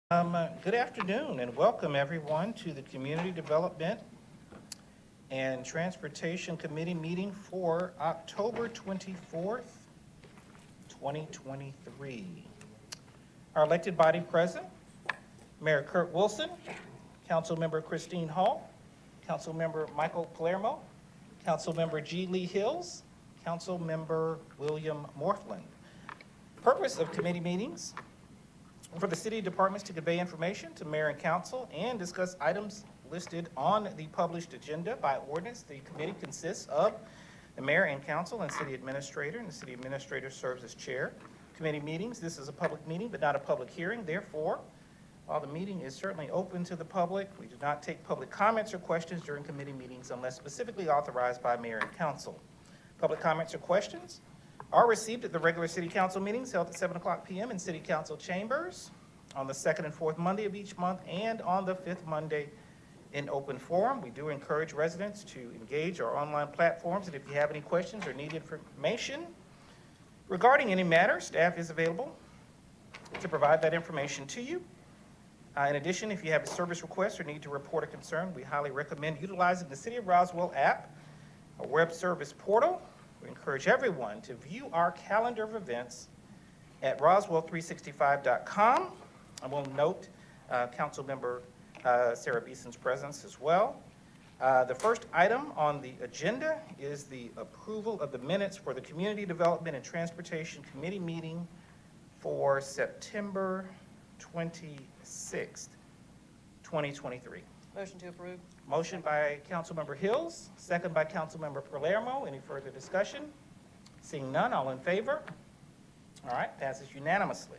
Good afternoon and welcome everyone to the Community Development and Transportation Committee meeting for October 24th, 2023. Our elected body present, Mayor Kurt Wilson, Councilmember Christine Hall, Councilmember Michael Palermo, Councilmember G. Lee Hills, Councilmember William Morthland. Purpose of committee meetings: for the city departments to convey information to mayor and council and discuss items listed on the published agenda by ordinance. The committee consists of the mayor and council and city administrator, and the city administrator serves as chair. Committee meetings: this is a public meeting but not a public hearing. Therefore, while the meeting is certainly open to the public, we do not take public comments or questions during committee meetings unless specifically authorized by mayor and council. Public comments or questions are received at the regular city council meetings held at 7:00 p.m. in city council chambers on the second and fourth Monday of each month and on the fifth Monday in open forum. We do encourage residents to engage our online platforms, and if you have any questions or need information regarding any matter, staff is available to provide that information to you. In addition, if you have a service request or need to report a concern, we highly recommend utilizing the City of Roswell app, a web service portal. We encourage everyone to view our calendar of events at roswell365.com. I will note Councilmember Sarah Beeson's presence as well. The first item on the agenda is the approval of the minutes for the Community Development and Transportation Committee meeting for September 26th, 2023. Motion to approve. Motion by Councilmember Hills, second by Councilmember Palermo. Any further discussion? Seeing none, all in favor? All right, passes unanimously.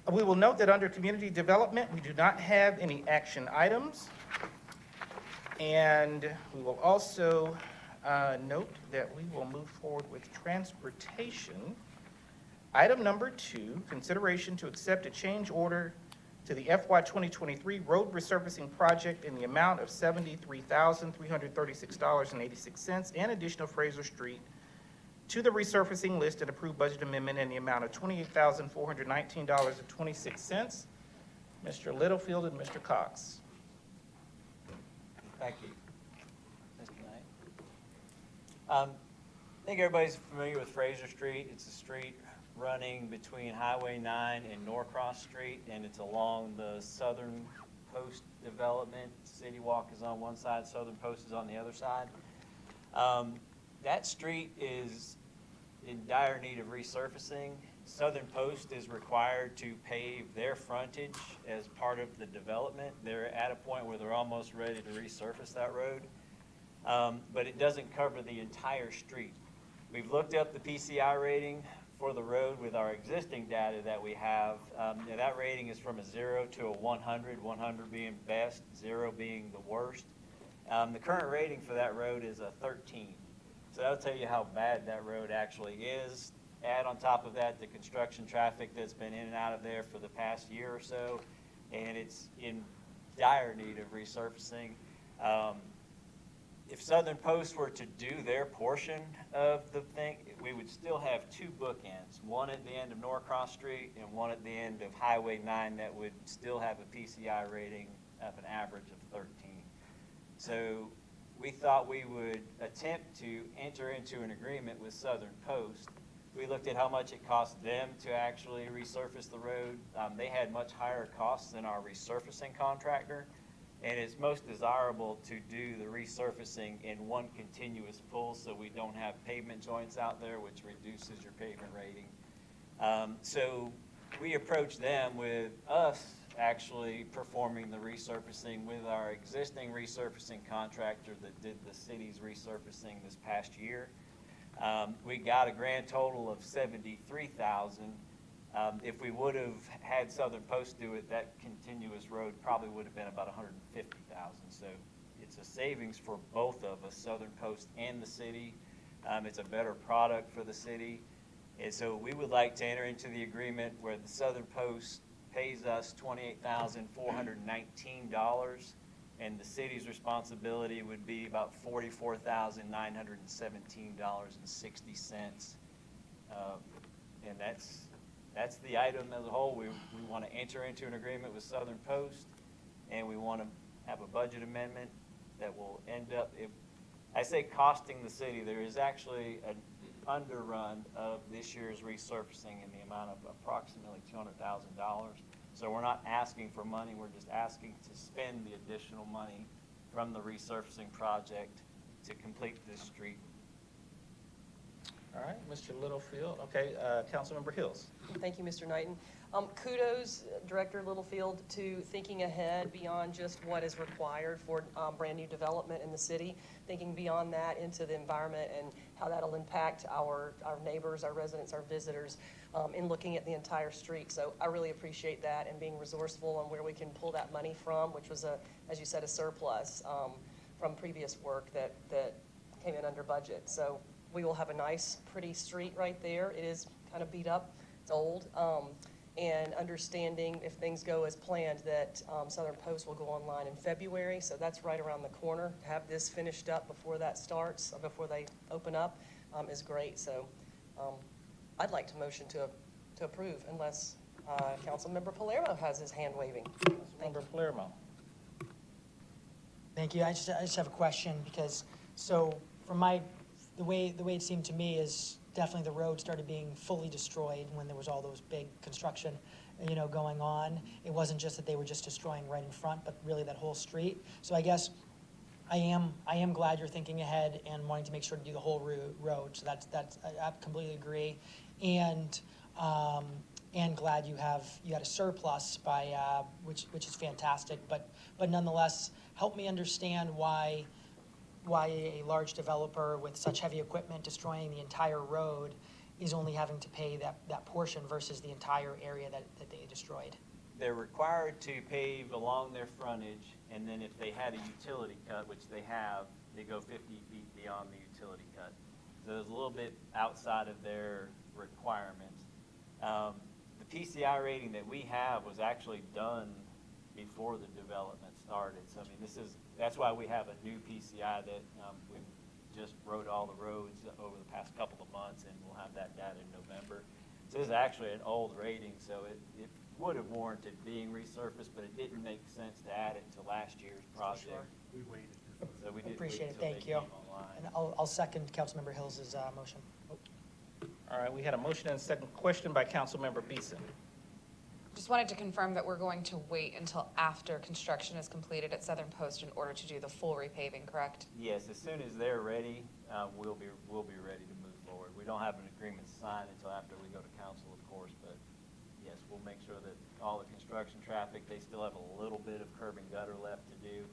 We will note that under community development, we do not have any action items. And we will also note that we will move forward with transportation. Item number 2, consideration to accept a change order to the FY 2023 road resurfacing project in the amount of $73,336.86 and additional Fraser Street to the resurfacing list and approved budget amendment in the amount of $28,419.26. Mr. Littlefield and Mr. Cox. Thank you, Mr. Knight. I think everybody's familiar with Fraser Street. It's a street running between Highway 9 and Norcross Street, and it's along the Southern Post development. City Walk is on one side, Southern Post is on the other side. That street is in dire need of resurfacing. Southern Post is required to pave their frontage as part of the development. They're at a point where they're almost ready to resurface that road, but it doesn't cover the entire street. We've looked up the PCI rating for the road with our existing data that we have. That rating is from a 0 to a 100, 100 being best, 0 being the worst. The current rating for that road is a 13. So that'll tell you how bad that road actually is. Add on top of that the construction traffic that's been in and out of there for the past year or so, and it's in dire need of resurfacing. If Southern Post were to do their portion of the thing, we would still have 2 bookends, one at the end of Norcross Street and one at the end of Highway 9 that would still have a PCI rating of an average of 13. So we thought we would attempt to enter into an agreement with Southern Post. We looked at how much it cost them to actually resurface the road. They had much higher costs than our resurfacing contractor. And it's most desirable to do the resurfacing in one continuous pull so we don't have pavement joints out there, which reduces your pavement rating. So we approached them with us actually performing the resurfacing with our existing resurfacing contractor that did the city's resurfacing this past year. We got a grand total of $73,000. If we would have had Southern Post do it, that continuous road probably would have been about $150,000. So it's a savings for both of us, Southern Post and the city. It's a better product for the city. And so we would like to enter into the agreement where the Southern Post pays us $28,419, and the city's responsibility would be about $44,917.60. And that's the item as a whole. We want to enter into an agreement with Southern Post, and we want to have a budget amendment that will end up, if, I say costing the city, there is actually an underrun of this year's resurfacing in the amount of approximately $200,000. So we're not asking for money, we're just asking to spend the additional money from the resurfacing project to complete this street. All right, Mr. Littlefield. Okay, Councilmember Hills. Thank you, Mr. Knighton. Kudos, Director Littlefield, to thinking ahead beyond just what is required for brand-new development in the city, thinking beyond that into the environment and how that'll impact our neighbors, our residents, our visitors, in looking at the entire street. So I really appreciate that and being resourceful on where we can pull that money from, which was, as you said, a surplus from previous work that came in under budget. So we will have a nice, pretty street right there. It is kind of beat up, it's old. And understanding, if things go as planned, that Southern Post will go online in February, so that's right around the corner. To have this finished up before that starts, or before they open up, is great. So I'd like to motion to approve, unless Councilmember Palermo has his hand waving. Councilmember Palermo. Thank you. I just have a question, because, so from the way it seemed to me is definitely the road started being fully destroyed when there was all those big construction, going on. It wasn't just that they were just destroying right in front, but really that whole street. So I guess I am glad you're thinking ahead and wanting to make sure to do the whole road. So that's I completely agree, and glad you had a surplus by which is fantastic. But nonetheless, help me understand why a large developer with such heavy equipment destroying the entire road is only having to pay that portion versus the entire area that they destroyed. They're required to pave along their frontage, and then if they had a utility cut, which they have, they go 50 feet beyond the utility cut. So it's a little bit outside of their requirements. The PCI rating that we have was actually done before the development started. So I mean, that's why we have a new PCI that we just wrote all the roads over the past couple of months, and we'll have that data in November. So this is actually an old rating, so it would have warranted being resurfaced, but it didn't make sense to add it to last year's project. We waited. So we didn't Appreciate wait it. till Thank they you. came online. And I'll second Councilmember Hills' motion. All right, we had a motion and a second question by Councilmember Beeson. Just wanted to confirm that we're going to wait until after construction is completed at Southern Post in order to do the full repaving, correct? Yes, as soon as they're ready, we'll be ready to move forward. We don't have an agreement signed until after we go to council, of course, but yes, we'll make sure that all the construction traffic, they still have a little bit of curb and gutter left to do,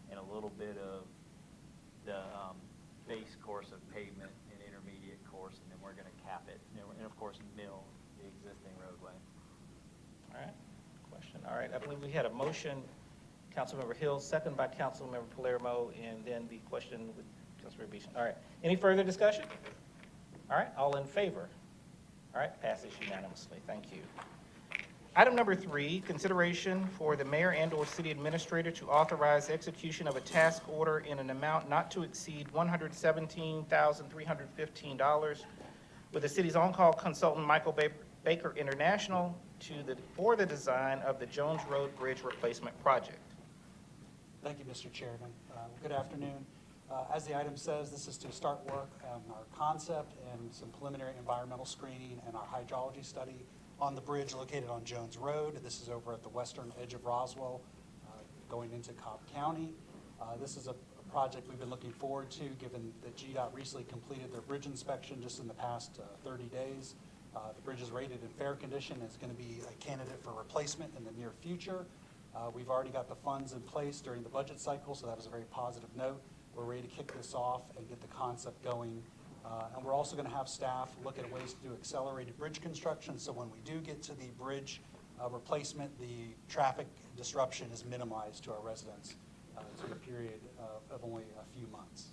and a little bit of the base course of pavement and intermediate course, and then we're gonna cap it, and of course, mill the existing roadway. All right, question. All right, I believe we had a motion, Councilmember Hill, second by Councilmember Palermo, and then the question with Councilmember Beeson. All right, any further discussion? All right, all in favor? All right, passes unanimously. Thank you. Item number 3, consideration for the mayor and/or city administrator to authorize execution of a task order in an amount not to exceed $117,315 with the city's on-call consultant, Michael Baker International, for the design of the Jones Road Bridge Replacement Project. Thank you, Mr. Chairman. Good afternoon. As the item says, this is to start work on our concept and some preliminary environmental screening and our hydrology study on the bridge located on Jones Road. This is over at the western edge of Roswell, going into Cobb County. This is a project we've been looking forward to, given that GDOT recently completed their bridge inspection just in the past 30 days. The bridge is rated in fair condition and is going to be a candidate for replacement in the near future. We've already got the funds in place during the budget cycle, so that was a very positive note. We're ready to kick this off and get the concept going. And we're also going to have staff look at ways to do accelerated bridge construction, so when we do get to the bridge replacement, the traffic disruption is minimized to our residents through a period of only a few months.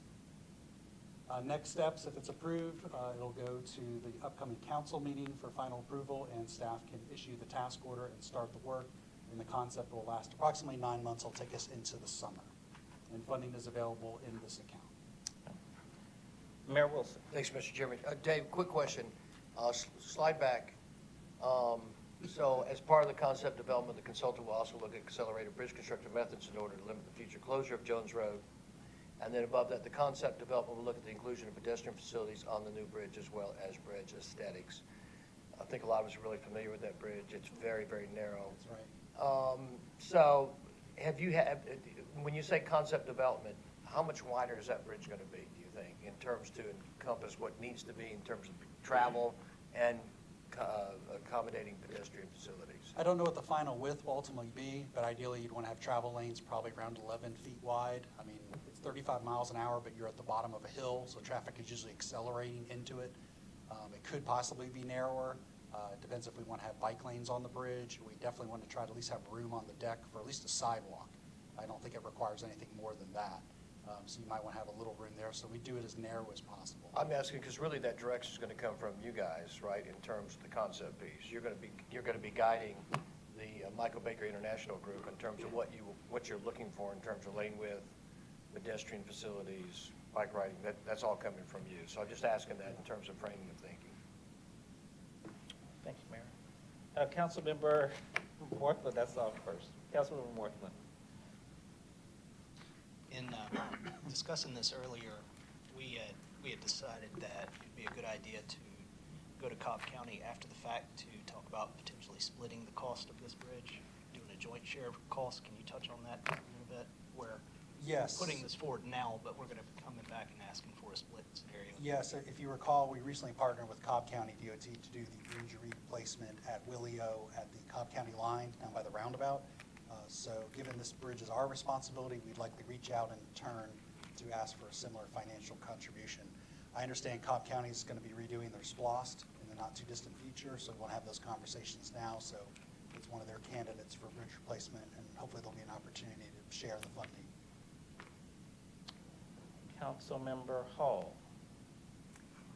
Next steps, if it's approved, it'll go to the upcoming council meeting for final approval, and staff can issue the task order and start the work. And the concept will last approximately 9 months. It'll take us into the summer. And funding is available in this account. Mayor Wilson. Thanks, Mr. Chairman. Dave, quick question. Slide back. So as part of the concept development, the consultant will also look at accelerated bridge construction methods in order to limit the future closure of Jones Road. And then above that, the concept development will look at the inclusion of pedestrian facilities on the new bridge as well as bridge aesthetics. I think a lot of us are really familiar with that bridge. It's very, very narrow. That's right. So have you had, when you say concept development, how much wider is that bridge going to be, do you think, in terms to encompass what needs to be in terms of travel and accommodating pedestrian facilities? I don't know what the final width will ultimately be, but ideally you'd want to have travel lanes probably around 11 feet wide. I mean, it's 35 miles an hour, but you're at the bottom of a hill, so traffic is usually accelerating into it. It could possibly be narrower. It depends if we want to have bike lanes on the bridge. We definitely want to try to at least have room on the deck for at least a sidewalk. I don't think it requires anything more than that. So you might want to have a little room there, so we do it as narrow as possible. I'm asking because really that direction is going to come from you guys, right, in terms of the concept piece. You're going to be guiding the Michael Baker International Group in terms of what you're looking for in terms of lane width, pedestrian facilities, bike riding. That's all coming from you. So I'm just asking that in terms of framing of thinking. Thank you, Mayor. Councilmember Morthland, that's off first. Councilmember Morthland. In discussing this earlier, we had decided that it'd be a good idea to go to Cobb County after the fact to talk about potentially splitting the cost of this bridge, doing a joint share of costs. Can you touch on that a little bit? Where Yes. we're putting this forward now, but we're going to be coming back and asking for a split scenario. Yes, if you recall, we recently partnered with Cobb County DOT to do the bridge replacement at Willio at the Cobb County line down by the roundabout. So given this bridge is our responsibility, we'd likely reach out in turn to ask for a similar financial contribution. I understand Cobb County is going to be redoing their SPLOST in the not too distant future, so we want to have those conversations now. So it's one of their candidates for bridge replacement, and hopefully there'll be an opportunity to share the funding. Councilmember Hall.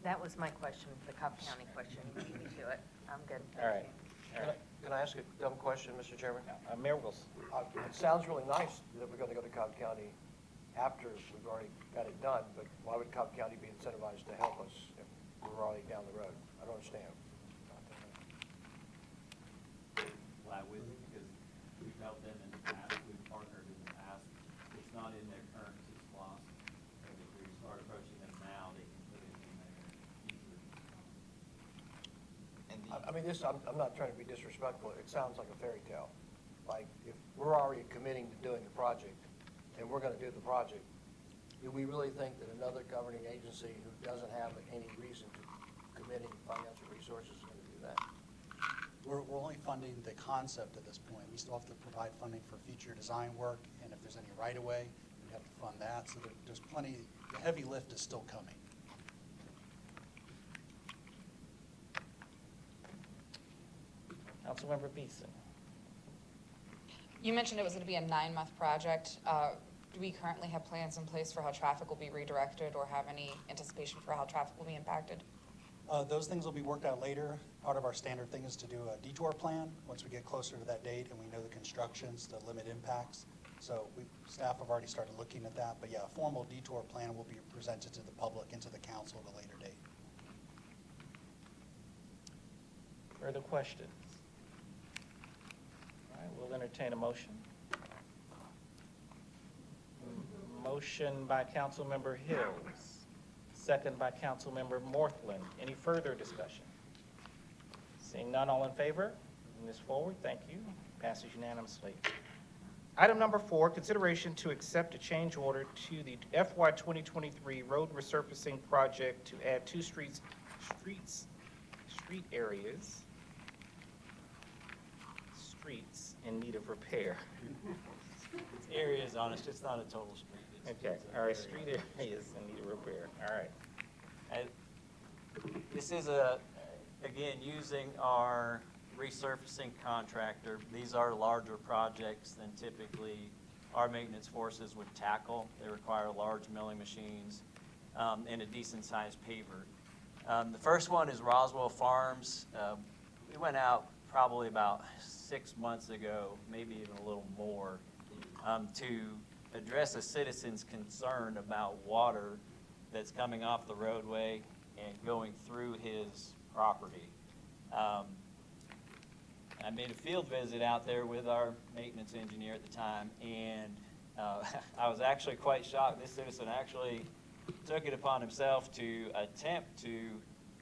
That was my question, the Cobb County question. You beat me to it. I'm good. All right. All right. Can I ask a dumb question, Mr. Chairman? Mayor Wilson. It sounds really nice that we're going to go to Cobb County after we've already got it done, but why would Cobb County be incentivized to help us if we're already down the road? I don't understand. Why would we? Because we've helped them in the past, we've partnered in the past. It's not in their current SPLOST. And if we start approaching them now, they can put it in their future. And I mean, I'm not trying to be disrespectful. It sounds like a fairy tale. Like, if we're already committing to doing the project, and we're going to do the project, do we really think that another governing agency who doesn't have any reason to commit any financial resources is going to do that? We're only funding the concept at this point. We still have to provide funding for future design work, and if there's any right-of-way, we have to fund that. So there's plenty, the heavy lift is still coming. Councilmember Beeson. You mentioned it was going to be a 9-month project. Do we currently have plans in place for how traffic will be redirected or have any anticipation for how traffic will be impacted? Those things will be worked out later. Part of our standard thing is to do a detour plan once we get closer to that date and we know the constructions to limit impacts. So staff have already started looking at that, but yeah, a formal detour plan will be presented to the public and to the council at a later date. Further questions? All right, we'll entertain a motion. Motion by Councilmember Hills, second by Councilmember Morthland. Any further discussion? Seeing none, all in favor? Moving this forward, thank you. Passes unanimously. Item number 4, consideration to accept a change order to the FY 2023 road resurfacing project to add 2 street areas, streets in need of repair. It's areas on it, it's not a total street. Okay, all right, street areas in need of repair, all right. And this is again, using our resurfacing contractor. These are larger projects than typically our maintenance forces would tackle. They require large milling machines and a decent-sized paver. The first one is Roswell Farms. We went out probably about 6 months ago, maybe even a little more, to address a citizen's concern about water that's coming off the roadway and going through his property. I made a field visit out there with our maintenance engineer at the time, and I was actually quite shocked. This citizen actually took it upon himself to attempt to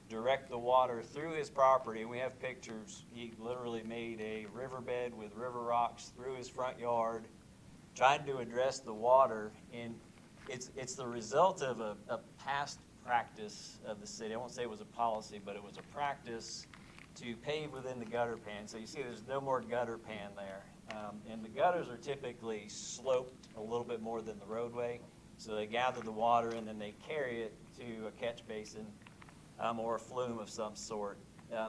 direct the water through his property. And we have pictures. He literally made a riverbed with river rocks through his front yard, trying to address the water. And it's the result of a past practice of the city. I won't say it was a policy, but it was a practice to pave within the gutter pan. So you see there's no more gutter pan there. And the gutters are typically sloped a little bit more than the roadway. So they gather the water and then they carry it to a catch basin or a flume of some sort.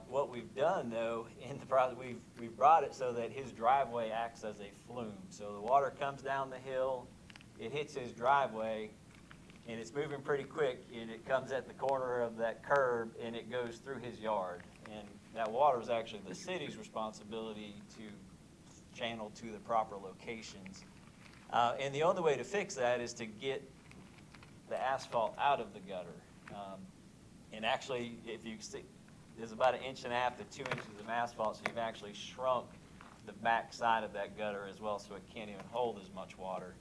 What we've done, though, in the process, we've brought it so that his driveway acts as a flume. So the water comes down the hill, it hits his driveway, and it's moving pretty quick, and it comes at the corner of that curb, and it goes through his yard. And that water is actually the city's responsibility to channel to the proper locations. And the only way to fix that is to get the asphalt out of the gutter. And actually, if you see, there's about 1.5 inches to 2 inches of asphalt, so you've actually shrunk the back side of that gutter as well, so it can't even hold as much water.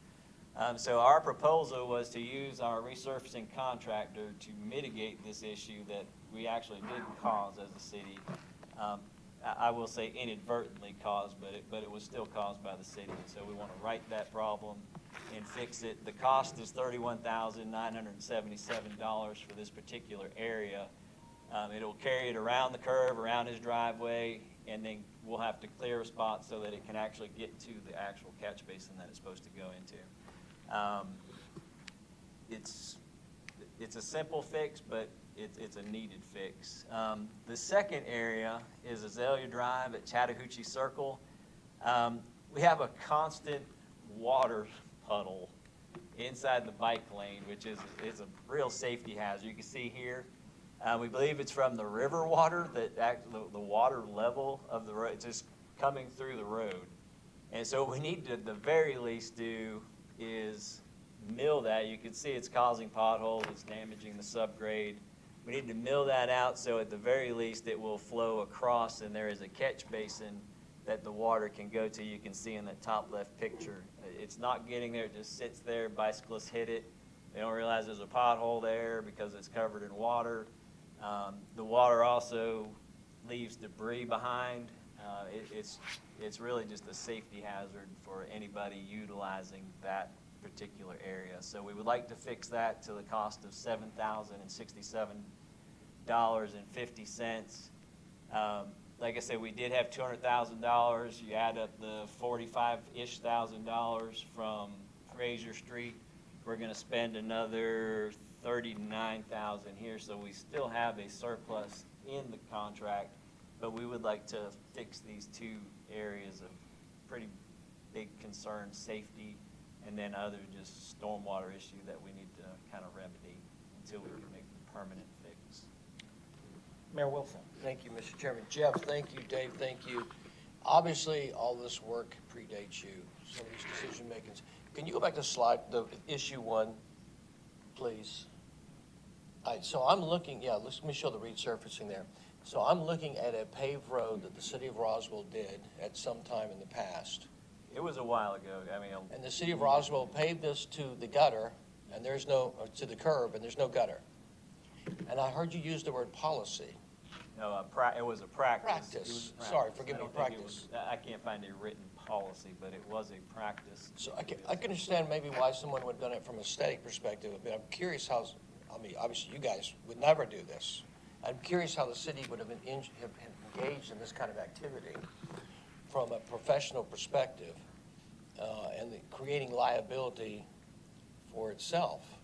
So our proposal was to use our resurfacing contractor to mitigate this issue that we actually did cause as a city. I will say inadvertently caused, but it was still caused by the city. And so we want to right that problem and fix it. The cost is $31,977 for this particular area. It'll carry it around the curve, around his driveway, and then we'll have to clear a spot so that it can actually get to the actual catch basin that it's supposed to go into. It's a simple fix, but it's a needed fix. The second area is Azalea Drive at Chattahoochee Circle. We have a constant water puddle inside the bike lane, which is a real safety hazard. You can see here, we believe it's from the river water, the water level of the road, it's just coming through the road. And so what we need to, at the very least, do is mill that. You can see it's causing potholes, it's damaging the subgrade. We need to mill that out so at the very least it will flow across, and there is a catch basin that the water can go to. You can see in the top left picture. It's not getting there, it just sits there. Bicyclists hit it. They don't realize there's a pothole there because it's covered in water. The water also leaves debris behind. It's really just a safety hazard for anybody utilizing that particular area. So we would like to fix that to the cost of $7,067.50. Like I said, we did have $200,000. You add up the $45-ish thousand from Fraser Street. We're going to spend another $39,000 here, so we still have a surplus in the contract, but we would like to fix these two areas of pretty big concern, safety, and then other just stormwater issue that we need to kind of remedy until we can make the permanent fix. Mayor Wilson. Thank you, Mr. Chairman. Jeff, thank you. Dave, thank you. Obviously, all this work predates you, some of these decision makings. Can you go back to the issue 1, please? All right, so I'm looking, let me show the resurfacing there. So I'm looking at a paved road that the city of Roswell did at some time in the past. It was a while ago. And the city of Roswell paved this to the gutter, and there's no, to the curb, and there's no gutter. And I heard you use the word policy. No, it was a practice. Practice. It was a Sorry, forgive me, I don't think it practice. was- I can't find a written policy, but it was a practice. So I can understand maybe why someone would have done it from a aesthetic perspective, but I'm curious how, obviously you guys would never do this. I'm curious how the city would have engaged in this kind of activity from a professional perspective, and creating liability for itself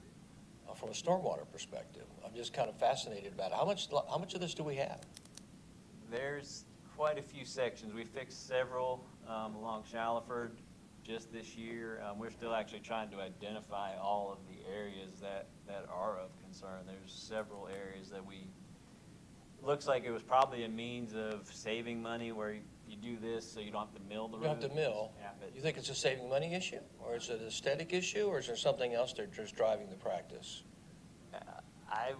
from a stormwater perspective. I'm just kind of fascinated about it. How much of this do we have? There's quite a few sections. We fixed several along Shallowford just this year. We're still actually trying to identify all of the areas that are of concern. There's several areas that looks like it was probably a means of saving money where you do this so you don't have to mill the road. You don't have to mill. Yeah, but You think it's a saving money issue, or is it an aesthetic issue, or is there something else that's just driving the practice? I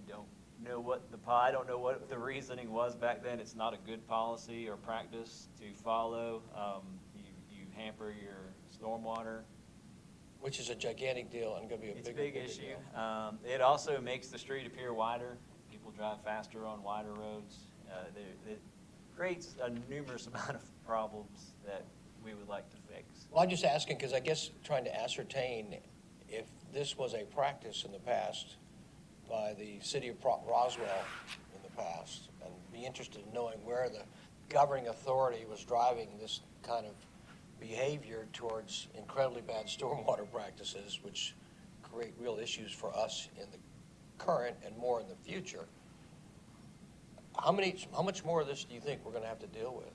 don't know what I don't know what the reasoning was back then. It's not a good policy or practice to follow. You hamper your stormwater. Which is a gigantic deal and going to be a It's a big big issue. deal. It also makes the street appear wider. People drive faster on wider roads. It creates a numerous amount of problems that we would like to fix. Well, I'm just asking because I guess trying to ascertain if this was a practice in the past by the city of Roswell in the past, and be interested in knowing where the governing authority was driving this kind of behavior towards incredibly bad stormwater practices, which create real issues for us in the current and more in the future. How much more of this do you think we're going to have to deal with?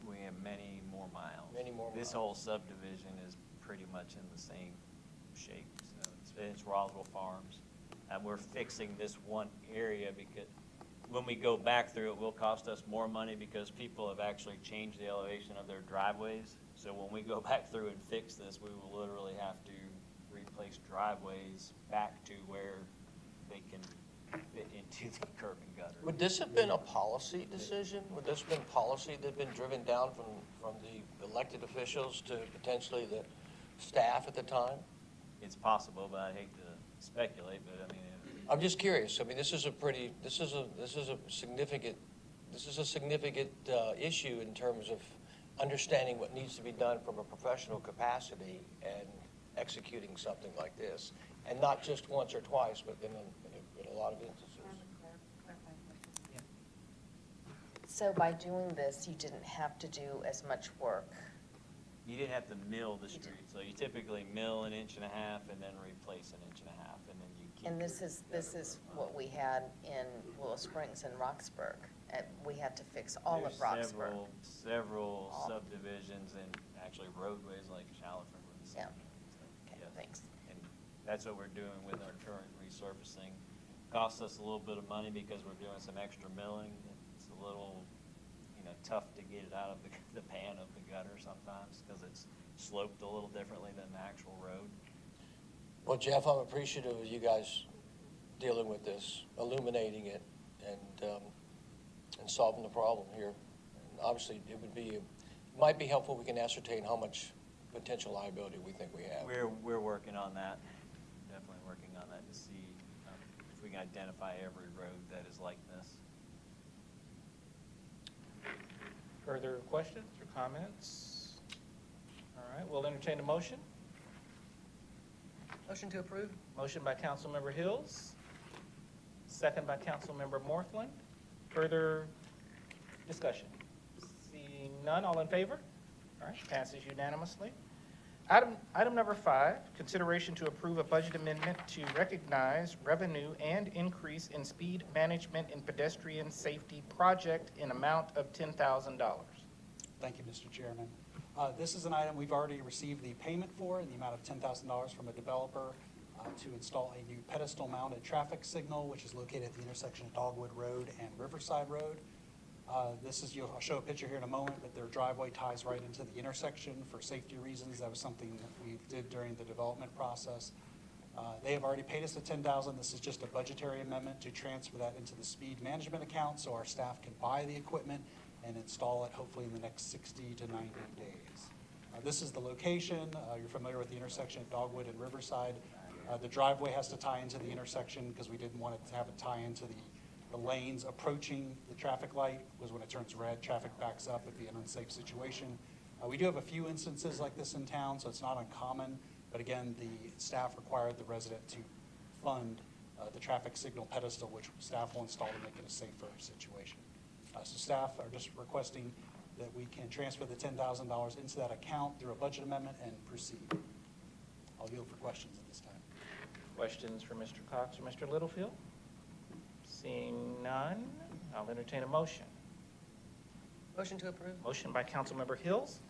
We have many more miles. Many more This miles. whole subdivision is pretty much in the same shape. So it's Roswell Farms. And we're fixing this one area because when we go back through, it will cost us more money because people have actually changed the elevation of their driveways. So when we go back through and fix this, we will literally have to replace driveways back to where they can fit into the curb and gutter. Would this have been a policy decision? Would this have been policy that had been driven down from the elected officials to potentially the staff at the time? It's possible, but I hate to speculate, but I mean. I'm just curious. I mean, this is a significant issue in terms of understanding what needs to be done from a professional capacity and executing something like this, and not just once or twice, but in a lot of instances. So by doing this, you didn't have to do as much work? You didn't have to mill the street, so you typically mill 1.5 inches and then replace 1.5 inches, and then you keep. And this is what we had in Willow Springs and Roxburgh. We had to fix all of There's Roxburgh. Several All. subdivisions and actually roadways like Shaliford. Yeah. Okay, Yes. thanks. And that's what we're doing with our current resurfacing. Costs us a little bit of money because we're doing some extra milling. It's a little, tough to get it out of the pan of the gutter sometimes because it's sloped a little differently than the actual road. Well, Jeff, I'm appreciative of you guys dealing with this, illuminating it, and solving the problem here. And obviously, it might be helpful if we can ascertain how much potential liability we think we have. We're working on that, definitely working on that to see if we can identify every road that is like this. Further questions or comments? All right, we'll entertain a motion. Motion to approve? Motion by Councilmember Hills, second by Councilmember Morthland. Further discussion? Seeing none, all in favor? All right, passes unanimously. Item number 5, consideration to approve a budget amendment to recognize revenue and increase in speed management and pedestrian safety project in amount of $10,000. Thank you, Mr. Chairman. This is an item we've already received the payment for in the amount of $10,000 from a developer to install a new pedestal-mounted traffic signal, which is located at the intersection of Dogwood Road and Riverside Road. I'll show a picture here in a moment, but their driveway ties right into the intersection for safety reasons. That was something that we did during the development process. They have already paid us the $10,000. This is just a budgetary amendment to transfer that into the speed management account so our staff can buy the equipment and install it hopefully in the next 60 to 90 days. This is the location. You're familiar with the intersection at Dogwood and Riverside. The driveway has to tie into the intersection because we didn't want it to have it tie into the lanes approaching the traffic light, because when it turns red, traffic backs up. It'd be an unsafe situation. We do have a few instances like this in town, so it's not uncommon. But again, the staff required the resident to fund the traffic signal pedestal, which staff will install to make it a safer situation. So staff are just requesting that we can transfer the $10,000 into that account through a budget amendment and proceed. I'll yield for questions at this time. Questions for Mr. Cox or Mr. Littlefield? Seeing none, I'll entertain a motion. Motion to approve? Motion by Councilmember Hills,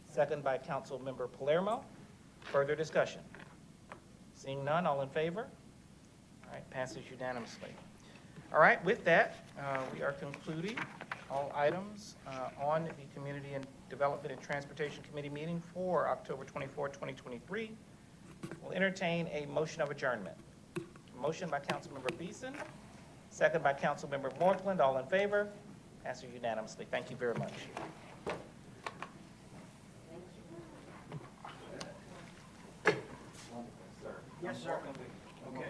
second by Councilmember Palermo. Further discussion? Seeing none, all in favor? All right, passes unanimously. All right, with that, we are concluding all items on the Community and Development and Transportation Committee meeting for October 24, 2023. We'll entertain a motion of adjournment. Motion by Councilmember Beeson, Second by Councilmember Mortland. All in favor? Passes unanimously. Thank you very much. Yes, sir. Okay.